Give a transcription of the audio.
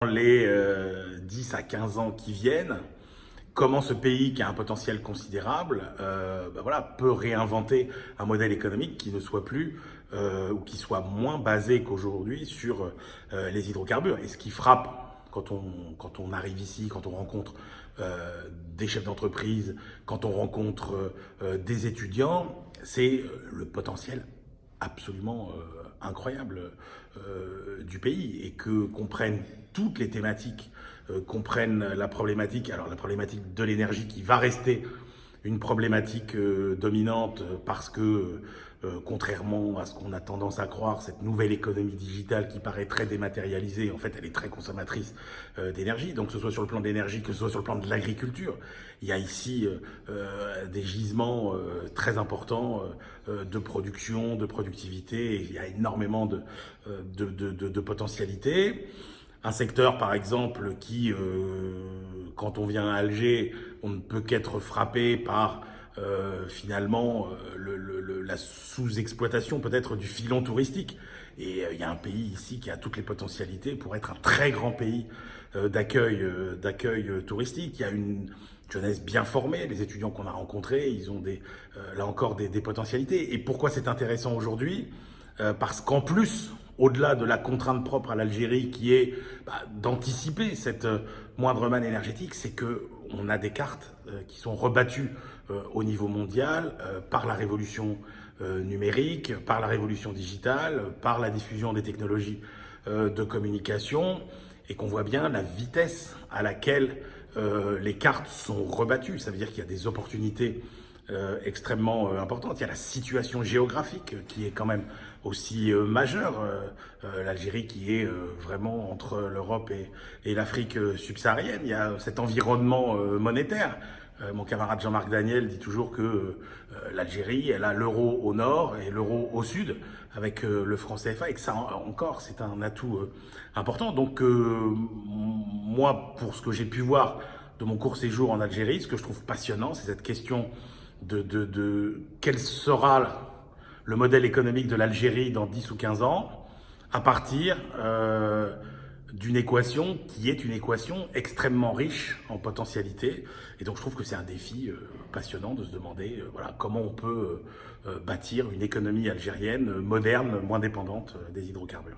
Les 10 à 15 ans qui viennent, comment ce pays qui a un potentiel considérable voilà, peut réinventer un modèle économique qui ne soit plus ou qui soit moins basé qu'aujourd'hui sur les hydrocarbures. Et ce qui frappe quand on arrive ici, quand on rencontre des chefs d'entreprise, quand on rencontre des étudiants, c'est le potentiel absolument incroyable du pays et que comprennent toutes les thématiques, comprennent la problématique, alors la problématique de l'énergie qui va rester une problématique dominante parce que, contrairement à ce qu'on a tendance à croire, cette nouvelle économie digitale qui paraît très dématérialisée, en fait, elle est très consommatrice d'énergie. Donc, que ce soit sur le plan de l'énergie, que ce soit sur le plan de l'agriculture, il y a ici des gisements très importants de production, de productivité. Et il y a énormément de potentialités. Un secteur, par exemple, qui, quand on vient à Alger, on ne peut qu'être frappé par finalement la sous-exploitation peut-être du filon touristique. Et il y a un pays ici qui a toutes les potentialités pour être un très grand pays d'accueil touristique. Il y a une jeunesse bien formée, les étudiants qu'on a rencontrés, ils ont là encore des potentialités. Et pourquoi c'est intéressant aujourd'hui ? Parce qu'en plus, au-delà de la contrainte propre à l'Algérie qui est d'anticiper cette moindre manne énergétique, c'est qu'on a des cartes qui sont rebattues au niveau mondial par la révolution numérique, par la révolution digitale, par la diffusion des technologies de communication, et qu'on voit bien la vitesse à laquelle les cartes sont rebattues. Ça veut dire qu'il y a des opportunités extrêmement importante. Il y a la situation géographique qui est quand même aussi majeure. L'Algérie qui est vraiment entre l'Europe et l'Afrique subsaharienne. Il y a cet environnement monétaire. Mon camarade Jean-Marc Daniel dit toujours que l'Algérie, elle a l'euro au nord et l'euro au sud, avec le franc CFA, et que ça encore, c'est un atout important. Donc moi, pour ce que j'ai pu voir de mon court séjour en Algérie, ce que je trouve passionnant, c'est cette question de quel sera le modèle économique de l'Algérie dans 10 ou 15 ans, à partir d'une équation qui est une équation extrêmement riche en potentialités. Et donc je trouve que c'est un défi passionnant de se demander voilà, comment on peut bâtir une économie algérienne moderne, moins dépendante des hydrocarbures.